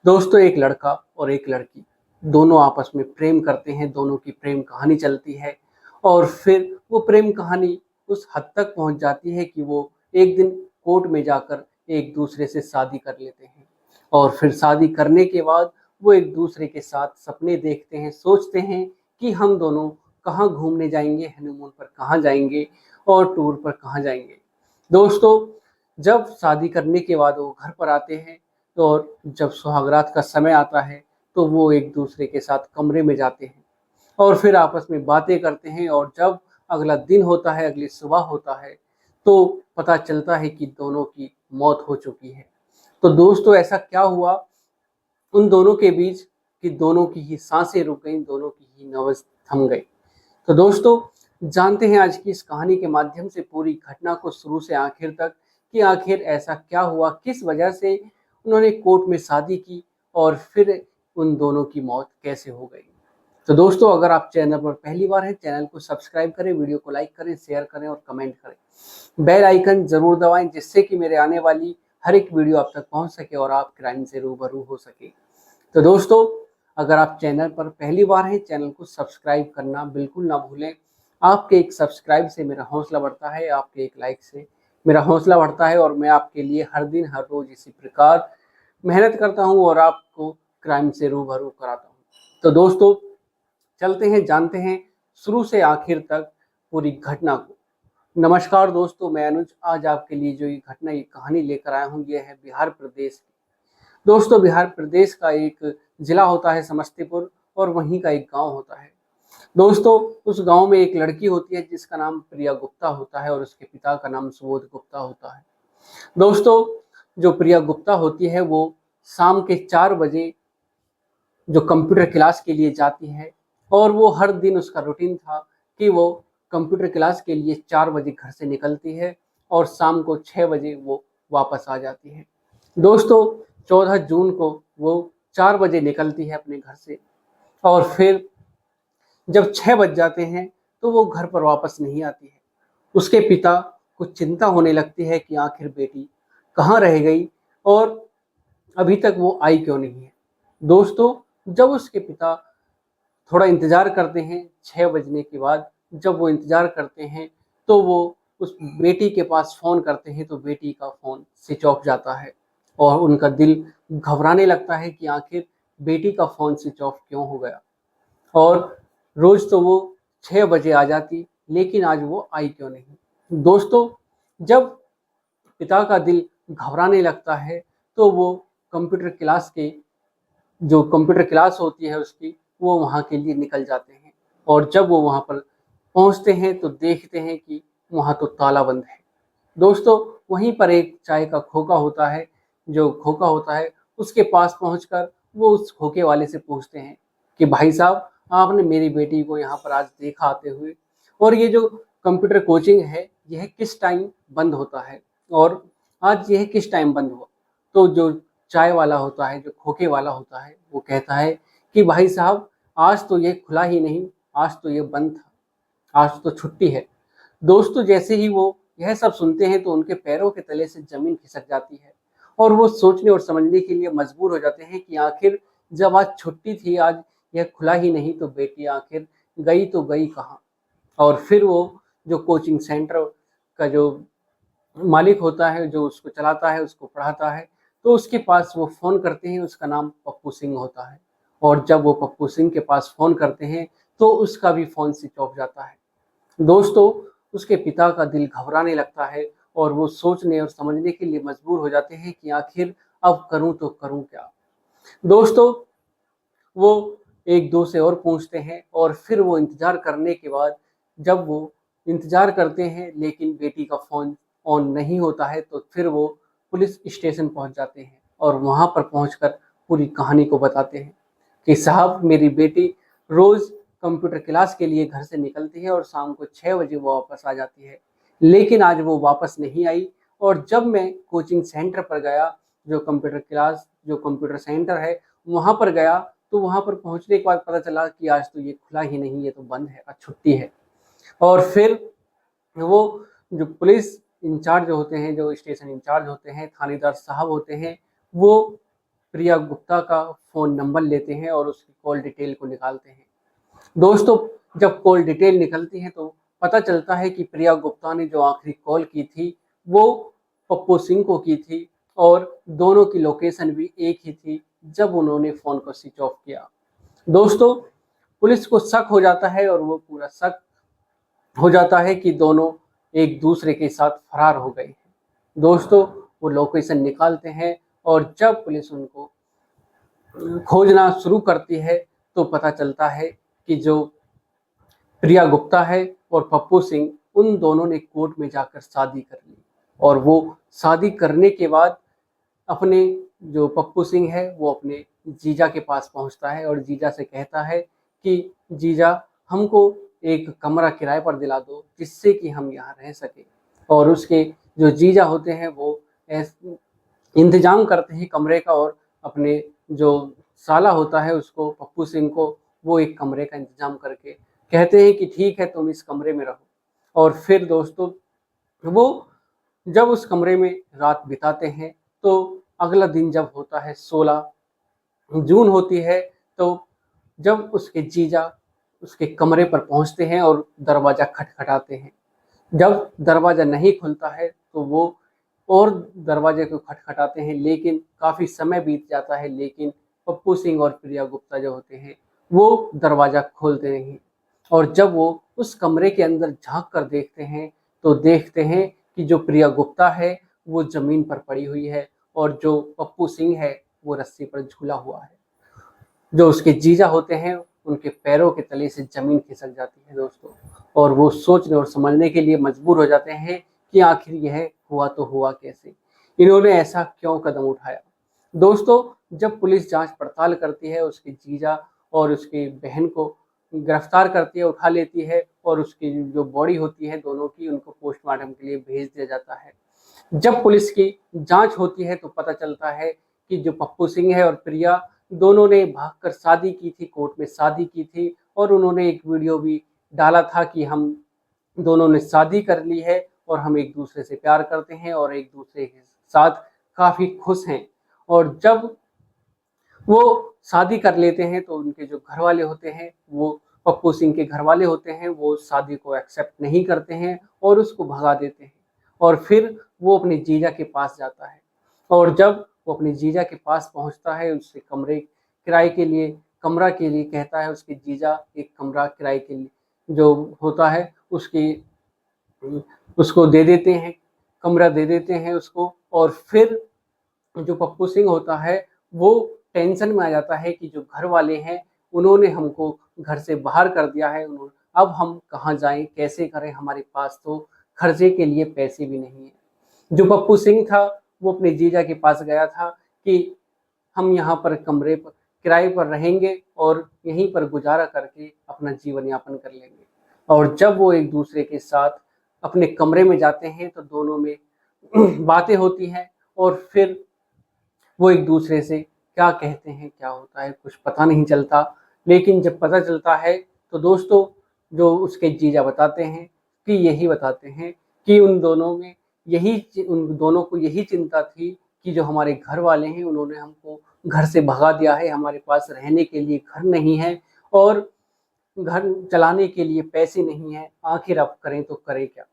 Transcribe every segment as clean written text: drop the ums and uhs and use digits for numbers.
दोस्तों, एक लड़का और एक लड़की दोनों आपस में प्रेम करते हैं। दोनों की प्रेम कहानी चलती है और फिर वो प्रेम कहानी उस हद तक पहुंच जाती है कि वो एक दिन कोर्ट में जाकर एक दूसरे से शादी कर लेते हैं। और फिर शादी करने के बाद वो एक दूसरे के साथ सपने देखते हैं, सोचते हैं कि हम दोनों कहाँ घूमने जाएंगे, हनीमून पर कहाँ जाएंगे और टूर पर कहाँ जाएंगे। दोस्तों, जब शादी करने के बाद वो घर पर आते हैं तो और जब सुहागरात का समय आता है तो वो एक दूसरे के साथ कमरे में जाते हैं और फिर आपस में बातें करते हैं। और जब अगला दिन होता है, अगली सुबह होता है, तो पता चलता है कि दोनों की मौत हो चुकी है। तो दोस्तों, ऐसा क्या हुआ उन दोनों के बीच कि दोनों की ही सांसें रुक गईं, दोनों की ही नब्ज़ थम गई। तो दोस्तों, जानते हैं आज की इस कहानी के माध्यम से पूरी घटना को शुरू से आखिर तक कि आखिर ऐसा क्या हुआ, किस वजह से उन्होंने कोर्ट में शादी की और फिर उन दोनों की मौत कैसे हो गई। तो दोस्तों, अगर आप चैनल पर पहली बार हैं, चैनल को सब्सक्राइब करें, वीडियो को लाइक करें, शेयर करें और कमेंट करें। बेल आइकन जरूर दबाएं जिससे कि मेरे आने वाली हर एक वीडियो आप तक पहुंच सके और आप क्राइम से रूबरू हो सके। तो दोस्तों, अगर आप चैनल पर पहली बार हैं, चैनल को सब्सक्राइब करना बिल्कुल ना भूलें। आपके एक सब्सक्राइब से मेरा हौसला बढ़ता है, आपके एक लाइक से मेरा हौसला बढ़ता है और मैं आपके लिए हर दिन हर रोज इसी प्रकार मेहनत करता हूं और आपको क्राइम से रूबरू कराता हूं। तो दोस्तों, चलते हैं, जानते हैं शुरू से आखिर तक पूरी घटना को। नमस्कार दोस्तों, मैं अनुज आज आपके लिए जो ये घटना, ये कहानी लेकर आया हूँ, ये है बिहार प्रदेश की। दोस्तों, बिहार प्रदेश का एक जिला होता है समस्तीपुर और वहीं का एक गांव होता है। दोस्तों, उस गांव में एक लड़की होती है जिसका नाम प्रिया गुप्ता होता है और उसके पिता का नाम सुबोध गुप्ता होता है। दोस्तों, जो प्रिया गुप्ता होती है वो शाम के 4 बजे जो कंप्यूटर क्लास के लिए जाती है और वो हर दिन उसका रूटीन था कि वो कंप्यूटर क्लास के लिए 4 बजे घर से निकलती है और शाम को 6 बजे वो वापस आ जाती है। दोस्तों, 14 जून को वो 4 बजे निकलती है अपने घर से और फिर जब 6 बज जाते हैं तो वो घर पर वापस नहीं आती है। उसके पिता को चिंता होने लगती है कि आखिर बेटी कहाँ रह गई और अभी तक वो आई क्यों नहीं है। दोस्तों, जब उसके पिता थोड़ा इंतजार करते हैं, 6 बजने के बाद जब वो इंतजार करते हैं तो वो उस बेटी के पास फ़ोन करते हैं तो बेटी का फ़ोन स्विच ऑफ जाता है और उनका दिल घबराने लगता है कि आखिर बेटी का फ़ोन स्विच ऑफ क्यों हो गया। और रोज़ तो वो 6 बजे आ जाती, लेकिन आज वो आई क्यों नहीं। दोस्तों, जब पिता का दिल घबराने लगता है तो वो कंप्यूटर क्लास के जो कंप्यूटर क्लास होती है उसकी, वो वहाँ के लिए निकल जाते हैं और जब वो वहाँ पर पहुँचते हैं तो देखते हैं कि वहाँ तो ताला बंद है। दोस्तों, वहीं पर एक चाय का खोखा होता है, जो खोखा होता है उसके पास पहुंचकर वो उस खोखे वाले से पूछते हैं कि भाई साहब, आपने मेरी बेटी को यहाँ पर आज देखा आते हुए और ये जो कंप्यूटर कोचिंग है यह किस टाइम बंद होता है और आज यह किस टाइम बंद हुआ। तो जो चाय वाला होता है, जो खोखे वाला होता है, वो कहता है कि भाई साहब, आज तो ये खुला ही नहीं, आज तो ये बंद था, आज तो छुट्टी है। दोस्तों, जैसे ही वो यह सब सुनते हैं तो उनके पैरों के तले से जमीन खिसक जाती है और वो सोचने और समझने के लिए मजबूर हो जाते हैं कि आखिर जब आज छुट्टी थी, आज यह खुला ही नहीं, तो बेटी आखिर गई तो गई कहाँ। और फिर वो जो कोचिंग सेंटर का जो मालिक होता है, जो उसको चलाता है, उसको पढ़ाता है, तो उसके पास वो फ़ोन करते हैं। उसका नाम पप्पू सिंह होता है और जब वो पप्पू सिंह के पास फ़ोन करते हैं तो उसका भी फ़ोन स्विच ऑफ जाता है। दोस्तों, उसके पिता का दिल घबराने लगता है और वो सोचने और समझने के लिए मजबूर हो जाते हैं कि आखिर अब करूं तो करूं क्या। दोस्तों, वो एक दो से और पूछते हैं और फिर वो इंतजार करने के बाद जब वो इंतजार करते हैं लेकिन बेटी का फ़ोन ऑन नहीं होता है तो फिर वो पुलिस स्टेशन पहुंच जाते हैं और वहां पर पहुंचकर पूरी कहानी को बताते हैं कि साहब, मेरी बेटी रोज़ कंप्यूटर क्लास के लिए घर से निकलती है और शाम को 6 बजे वो वापस आ जाती है, लेकिन आज वो वापस नहीं आई। और जब मैं कोचिंग सेंटर पर गया, जो कंप्यूटर क्लास, जो कंप्यूटर सेंटर है, वहाँ पर गया, तो वहाँ पर पहुँचने के बाद पता चला कि आज तो ये खुला ही नहीं, ये तो बंद है, आज छुट्टी है। और फिर वो जो पुलिस इंचार्ज होते हैं, जो स्टेशन इंचार्ज होते हैं, थानेदार साहब होते हैं, वो प्रिया गुप्ता का फ़ोन नंबर लेते हैं और उसकी कॉल डिटेल को निकालते हैं। दोस्तों, जब कॉल डिटेल निकलती है तो पता चलता है कि प्रिया गुप्ता ने जो आखिरी कॉल की थी वो पप्पू सिंह को की थी और दोनों की लोकेशन भी एक ही थी जब उन्होंने फ़ोन को स्विच ऑफ किया। दोस्तों, पुलिस को शक हो जाता है और वो पूरा शक हो जाता है कि दोनों एक दूसरे के साथ फरार हो गए हैं। दोस्तों, वो लोकेशन निकालते हैं और जब पुलिस उनको खोजना शुरू करती है तो पता चलता है कि जो प्रिया गुप्ता है और पप्पू सिंह, उन दोनों ने कोर्ट में जाकर शादी कर ली और वो शादी करने के बाद अपने जो पप्पू सिंह है वो अपने जीजा के पास पहुंचता है और जीजा से कहता है कि जीजा, हमको एक कमरा किराए पर दिला दो जिससे कि हम यहाँ रह सके। और उसके जो जीजा होते हैं वो इंतजाम करते हैं कमरे का और अपने जो साला होता है उसको, पप्पू सिंह को, वो एक कमरे का इंतजाम करके कहते हैं कि ठीक है, तुम इस कमरे में रहो। और फिर दोस्तों, वो जब उस कमरे में रात बिताते हैं तो अगला दिन जब होता है 16 जून होती है, तो जब उसके जीजा उसके कमरे पर पहुंचते हैं और दरवाज़ा खटखटाते हैं। जब दरवाज़ा नहीं खुलता है तो वो और दरवाजे को खटखटाते हैं, लेकिन काफ़ी समय बीत जाता है, लेकिन पप्पू सिंह और प्रिया गुप्ता जो होते हैं वो दरवाज़ा खोलते नहीं। और जब वो उस कमरे के अंदर झांक कर देखते हैं तो देखते हैं कि जो प्रिया गुप्ता है वो ज़मीन पर पड़ी हुई है और जो पप्पू सिंह है वो रस्सी पर झूला हुआ है। जो उसके जीजा होते हैं उनके पैरों के तले से ज़मीन खिसक जाती है दोस्तों, और वो सोचने और समझने के लिए मजबूर हो जाते हैं कि आखिर यह हुआ तो हुआ कैसे, इन्होंने ऐसा क्यों कदम उठाया। दोस्तों, जब पुलिस जांच पड़ताल करती है, उसके जीजा और उसकी बहन को गिरफ्तार करती है, उठा लेती है और उसकी जो बॉडी होती है दोनों की, उनको पोस्टमार्टम के लिए भेज दिया जाता है। जब पुलिस की जांच होती है तो पता चलता है कि जो पप्पू सिंह है और प्रिया, दोनों ने भागकर शादी की थी, कोर्ट में शादी की थी और उन्होंने एक वीडियो भी डाला था कि हम दोनों ने शादी कर ली है और हम एक दूसरे से प्यार करते हैं और एक दूसरे के साथ काफ़ी खुश हैं। और जब वो शादी कर लेते हैं तो उनके जो घर वाले होते हैं, वो पप्पू सिंह के घर वाले होते हैं, वो शादी को एक्सेप्ट नहीं करते हैं और उसको भगा देते हैं। और फिर वो अपने जीजा के पास जाता है और जब वो अपने जीजा के पास पहुंचता है, उससे कमरा के लिए कहता है। उसके जीजा एक कमरा किराए के लिए जो होता है उसकी उसको दे देते हैं, कमरा दे देते हैं उसको। और फिर जो पप्पू सिंह होता है वो टेंशन में आ जाता है कि जो घर वाले हैं उन्होंने हमको घर से बाहर कर दिया है, अब हम कहाँ जाएं, कैसे करें, हमारे पास तो खर्चे के लिए पैसे भी नहीं है। जो पप्पू सिंह था वो अपने जीजा के पास गया था कि हम यहाँ पर कमरे पर किराए पर रहेंगे और यहीं पर गुजारा करके अपना जीवन यापन कर लेंगे। और जब वो एक दूसरे के साथ अपने कमरे में जाते हैं तो दोनों में बातें होती हैं और फिर वो एक दूसरे से क्या कहते हैं, क्या होता है, कुछ पता नहीं चलता। लेकिन जब पता चलता है तो दोस्तों, जो उसके जीजा बताते हैं कि उन दोनों को यही चिंता थी कि जो हमारे घर वाले हैं उन्होंने हमको घर से भगा दिया है, हमारे पास रहने के लिए घर नहीं है और घर चलाने के लिए पैसे नहीं है, आखिर अब करें तो करें क्या।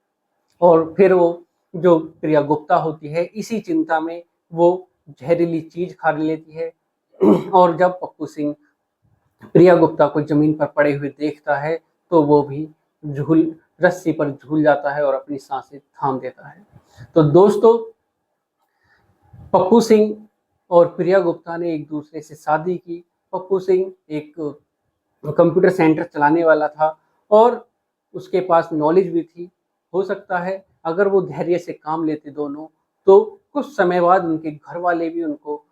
और फिर वो जो प्रिया गुप्ता होती है, इसी चिंता में वो जहरीली चीज खा लेती है और जब पप्पू सिंह प्रिया गुप्ता को जमीन पर पड़े हुए देखता है तो वो भी झूल रस्सी पर झूल जाता है और अपनी सांसें थाम देता है। तो दोस्तों, पप्पू सिंह और प्रिया गुप्ता ने एक दूसरे से शादी की। पप्पू सिंह एक कंप्यूटर सेंटर चलाने वाला था और उसके पास नॉलेज भी थी। हो सकता है अगर वो धैर्य से काम लेते दोनों, तो कुछ समय बाद उनके घर वाले भी उनको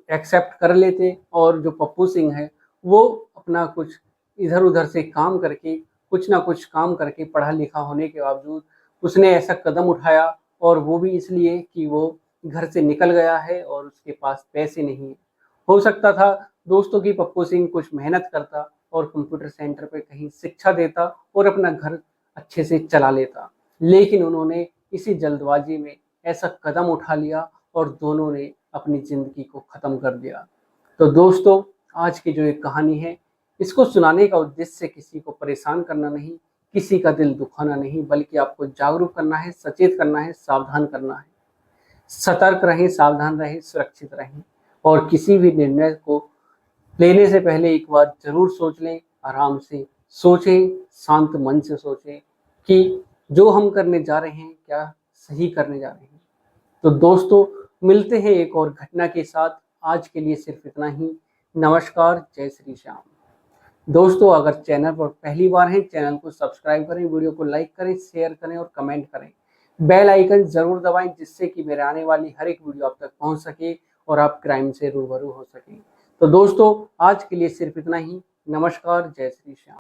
एक्सेप्ट कर लेते और जो पप्पू सिंह है वो अपना कुछ इधर उधर से काम करके, कुछ ना कुछ काम करके, पढ़ा लिखा होने के बावजूद उसने ऐसा कदम उठाया और वो भी इसलिए कि वो घर से निकल गया है और उसके पास पैसे नहीं है। हो सकता था दोस्तों कि पप्पू सिंह कुछ मेहनत करता और कंप्यूटर सेंटर पे कहीं शिक्षा देता और अपना घर अच्छे से चला लेता, लेकिन उन्होंने इसी जल्दबाजी में ऐसा कदम उठा लिया और दोनों ने अपनी ज़िंदगी को ख़त्म कर दिया। तो दोस्तों, आज की जो एक कहानी है, इसको सुनाने का उद्देश्य किसी को परेशान करना नहीं, किसी का दिल दुखाना नहीं, बल्कि आपको जागरूक करना है, सचेत करना है, सावधान करना है। सतर्क रहें, सावधान रहें, सुरक्षित रहें और किसी भी निर्णय को लेने से पहले एक बार ज़रूर सोच लें, आराम से सोचें, शांत मन से सोचें कि जो हम करने जा रहे हैं, क्या सही करने जा रहे हैं। तो दोस्तों, मिलते हैं एक और घटना के साथ। आज के लिए सिर्फ इतना ही। नमस्कार, जय श्री श्याम। दोस्तों, अगर चैनल पर पहली बार हैं, चैनल को सब्सक्राइब करें, वीडियो को लाइक करें, शेयर करें और कमेंट करें। बेल आइकन ज़रूर दबाएं, जिससे कि मेरे आने वाली हर एक वीडियो आप तक पहुंच सके और आप क्राइम से रूबरू हो सकें। तो दोस्तों, आज के लिए सिर्फ इतना ही। नमस्कार, जय श्री श्याम।